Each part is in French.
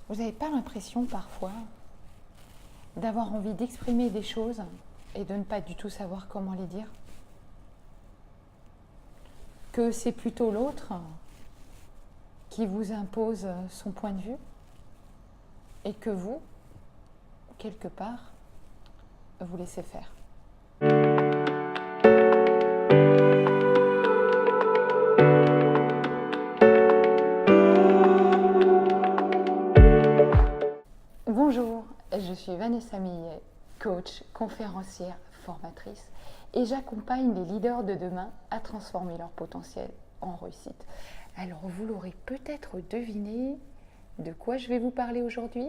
Vous n'avez pas l'impression parfois d'avoir envie d'exprimer des choses et de ne pas du tout savoir comment les dire? Que c'est plutôt l'autre qui vous impose son point de vue et que vous, quelque part, vous laissez faire. Bonjour, je suis Vanessa Millet, coach, conférencière, formatrice et j'accompagne les leaders de demain à transformer leur potentiel en réussite. Alors vous l'aurez peut-être deviné, de quoi je vais vous parler aujourd'hui?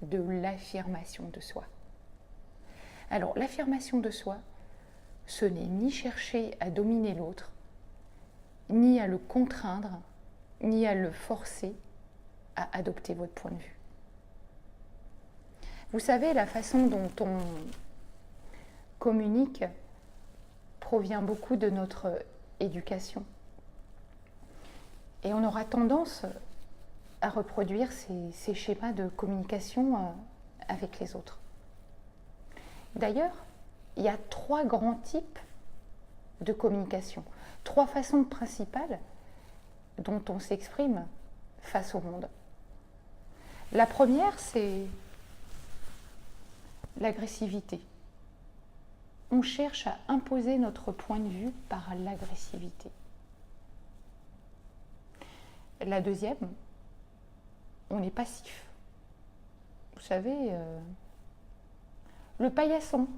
De l'affirmation de soi. Alors l'affirmation de soi, ce n'est ni chercher à dominer l'autre, ni à le contraindre, ni à le forcer à adopter votre point de vue. Vous savez, la façon dont on communique provient beaucoup de notre éducation. Et on aura tendance à reproduire ces schémas de communication avec les autres. D'ailleurs, il y a 3 grands types de communication, 3 façons principales dont on s'exprime face au monde. La première, c'est l'agressivité. On cherche à imposer notre point de vue par l'agressivité. La deuxième, on est passif. Vous savez, le paillasson.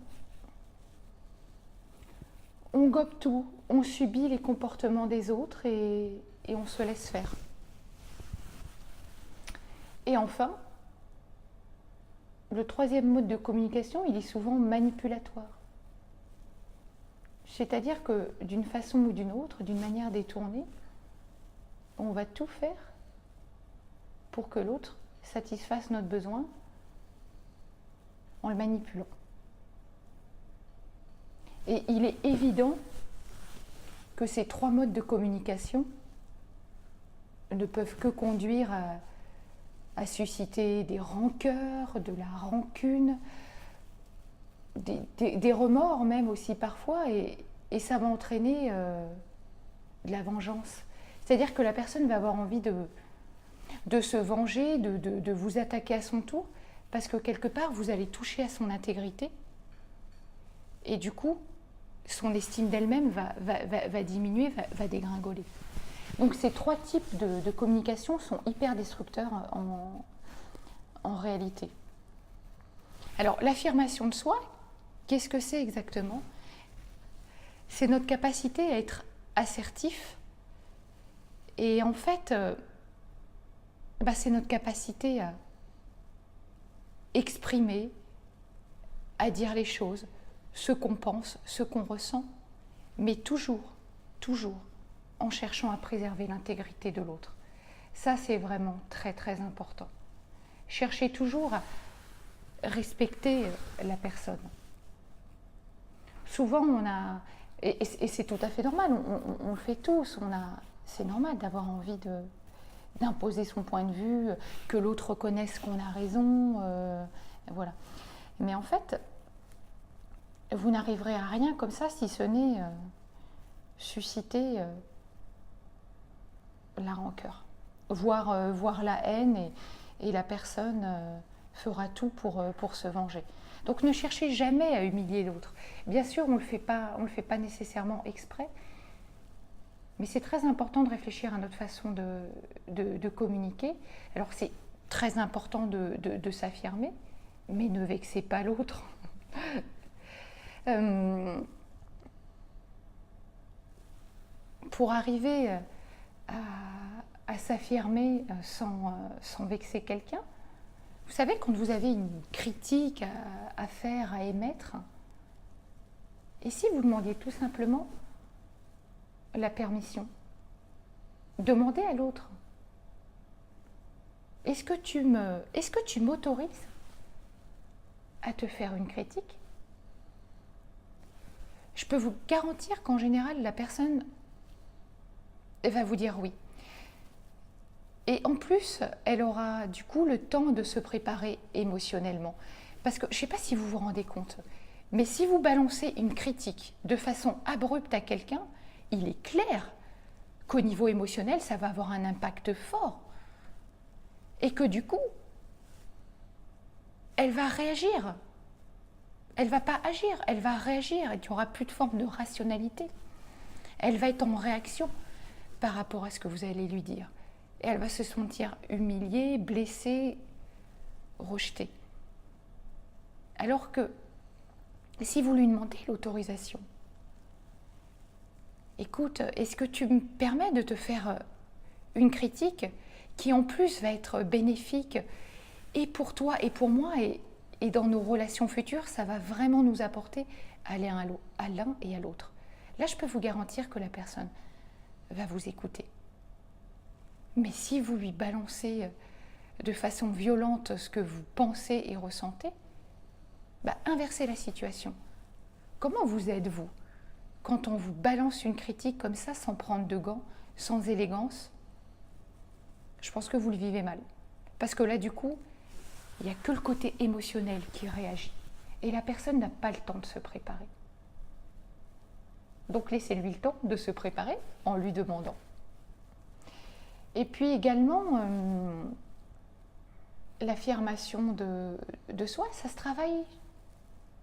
On gobe tout, on subit les comportements des autres et on se laisse faire. Et enfin, le troisième mode de communication, il est souvent manipulatoire. C'est-à-dire que d'une façon ou d'une autre, d'une manière détournée, on va tout faire pour que l'autre satisfasse notre besoin en le manipulant. Et il est évident que ces 3 modes de communication ne peuvent que conduire à susciter des rancœurs, de la rancune, des remords même aussi parfois, et ça va entraîner de la vengeance. C'est-à-dire que la personne va avoir envie de se venger, de vous attaquer à son tour, parce que quelque part vous allez toucher à son intégrité, et du coup son estime d'elle-même va diminuer, va dégringoler. Donc ces 3 types de communication sont hyper destructeurs en réalité. Alors l'affirmation de soi, qu'est-ce que c'est exactement? C'est notre capacité à être assertif et en fait, c'est notre capacité à exprimer, à dire les choses, ce qu'on pense, ce qu'on ressent, mais toujours en cherchant à préserver l'intégrité de l'autre. Ça, c'est vraiment très très important. Cherchez toujours à respecter la personne. Souvent, et c'est tout à fait normal, on le fait tous, c'est normal d'avoir envie d'imposer son point de vue, que l'autre reconnaisse qu'on a raison, voilà. Mais en fait, vous n'arriverez à rien comme ça si ce n'est susciter la rancœur, voire la haine, et la personne fera tout pour se venger. Donc ne cherchez jamais à humilier l'autre. Bien sûr, on ne le fait pas nécessairement exprès, mais c'est très important de réfléchir à notre façon de communiquer. Alors c'est très important de s'affirmer, mais ne vexez pas l'autre. Pour arriver à s'affirmer sans vexer quelqu'un, vous savez, quand vous avez une critique à faire, à émettre, et si vous demandiez tout simplement la permission, demandez à l'autre, est-ce que tu m'autorises à te faire une critique? Je peux vous garantir qu'en général, la personne va vous dire oui. Et en plus, elle aura du coup le temps de se préparer émotionnellement. Parce que je ne sais pas si vous vous rendez compte, mais si vous balancez une critique de façon abrupte à quelqu'un, il est clair qu'au niveau émotionnel, ça va avoir un impact fort. Et que du coup, elle va réagir. Elle ne va pas agir, elle va réagir. Et il n'y aura plus de forme de rationalité. Elle va être en réaction par rapport à ce que vous allez lui dire. Et elle va se sentir humiliée, blessée, rejetée. Alors que si vous lui demandez l'autorisation, écoute, est-ce que tu me permets de te faire une critique qui en plus va être bénéfique et pour toi et pour moi et dans nos relations futures, ça va vraiment nous apporter à l'un et à l'autre. Là, je peux vous garantir que la personne va vous écouter. Mais si vous lui balancez de façon violente ce que vous pensez et ressentez, inversez la situation. Comment vous êtes-vous quand on vous balance une critique comme ça, sans prendre de gants, sans élégance? Je pense que vous le vivez mal. Parce que là, du coup, il n'y a que le côté émotionnel qui réagit. Et la personne n'a pas le temps de se préparer. Donc laissez-lui le temps de se préparer en lui demandant. Et puis également, l'affirmation de soi, ça se travaille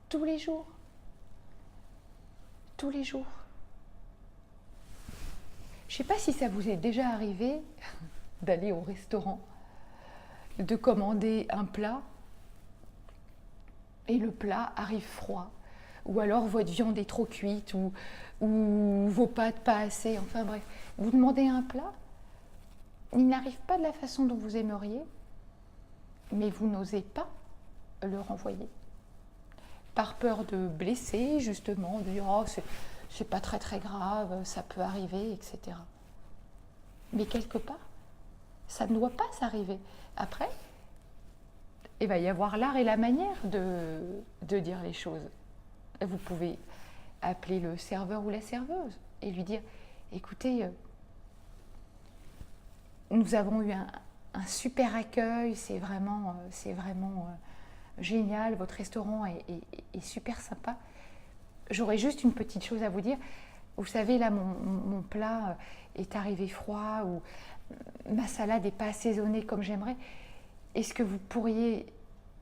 tous les jours. Tous les jours. Je ne sais pas si ça vous est déjà arrivé d'aller au restaurant, de commander un plat et le plat arrive froid, ou alors votre viande est trop cuite, ou vos pâtes pas assez, enfin bref. Vous demandez un plat, il n'arrive pas de la façon dont vous aimeriez, mais vous n'osez pas le renvoyer. Par peur de blesser, justement, de dire « oh, c'est pas très très grave, ça peut arriver, etc. » Mais quelque part, ça ne doit pas s'arriver. Après, il va y avoir l'art et la manière de dire les choses. Vous pouvez appeler le serveur ou la serveuse et lui dire « écoutez, nous avons eu un super accueil, c'est vraiment génial, votre restaurant est super sympa. J'aurais juste une petite chose à vous dire. Vous savez, là, mon plat est arrivé froid ou ma salade n'est pas assaisonnée comme j'aimerais. Est-ce que vous pourriez,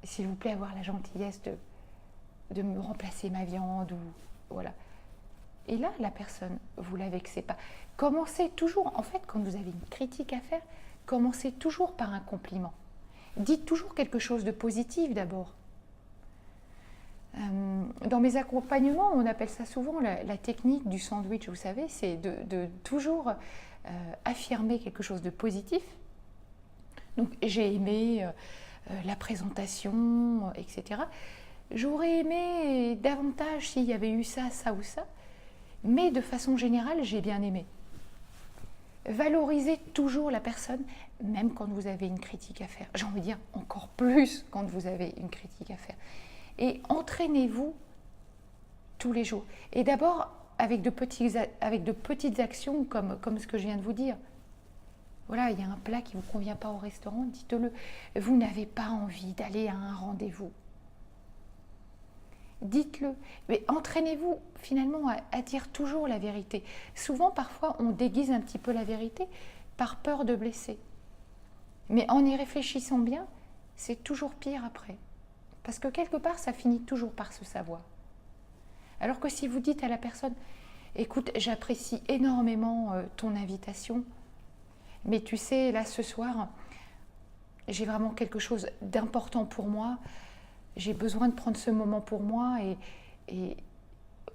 s'il vous plaît, avoir la gentillesse de me remplacer ma viande ou voilà. » Et là, la personne, vous ne la vexez pas. Commencez toujours, en fait, quand vous avez une critique à faire, commencez toujours par un compliment. Dites toujours quelque chose de positif d'abord. Dans mes accompagnements, on appelle ça souvent la technique du sandwich, vous savez, c'est de toujours affirmer quelque chose de positif. Donc, j'ai aimé la présentation, etc. J'aurais aimé davantage s'il y avait eu ça, ça ou ça, mais de façon générale, j'ai bien aimé. Valorisez toujours la personne, même quand vous avez une critique à faire. J'ai envie de dire encore plus quand vous avez une critique à faire. Et entraînez-vous tous les jours. Et d'abord avec de petites actions comme ce que je viens de vous dire. Voilà, il y a un plat qui ne vous convient pas au restaurant, dites-le. Vous n'avez pas envie d'aller à un rendez-vous. Dites-le. Mais entraînez-vous finalement à dire toujours la vérité. Souvent, parfois, on déguise un petit peu la vérité par peur de blesser. Mais en y réfléchissant bien, c'est toujours pire après. Parce que quelque part, ça finit toujours par se savoir. Alors que si vous dites à la personne, écoute, j'apprécie énormément ton invitation, mais tu sais, là ce soir, j'ai vraiment quelque chose d'important pour moi, j'ai besoin de prendre ce moment pour moi et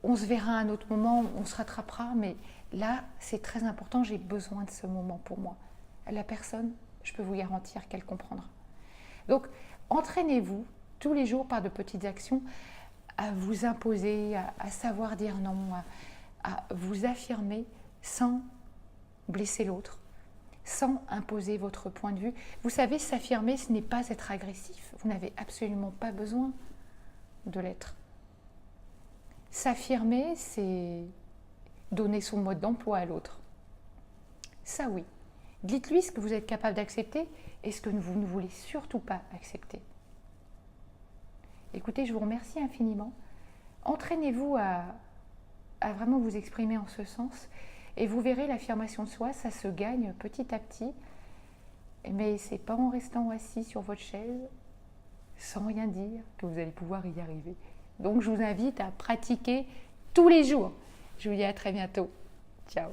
on se verra à un autre moment, on se rattrapera, mais là, c'est très important, j'ai besoin de ce moment pour moi. La personne, je peux vous garantir qu'elle comprendra. Donc, entraînez-vous tous les jours par de petites actions à vous imposer, à savoir dire non, à vous affirmer sans blesser l'autre, sans imposer votre point de vue. Vous savez, s'affirmer, ce n'est pas être agressif. Vous n'avez absolument pas besoin de l'être. S'affirmer, c'est donner son mode d'emploi à l'autre. Ça oui. Dites-lui ce que vous êtes capable d'accepter et ce que vous ne voulez surtout pas accepter. Écoutez, je vous remercie infiniment. Entraînez-vous à vraiment vous exprimer en ce sens et vous verrez, l'affirmation de soi, ça se gagne petit à petit. Mais ce n'est pas en restant assis sur votre chaise, sans rien dire, que vous allez pouvoir y arriver. Donc je vous invite à pratiquer tous les jours. Je vous dis à très bientôt. Ciao.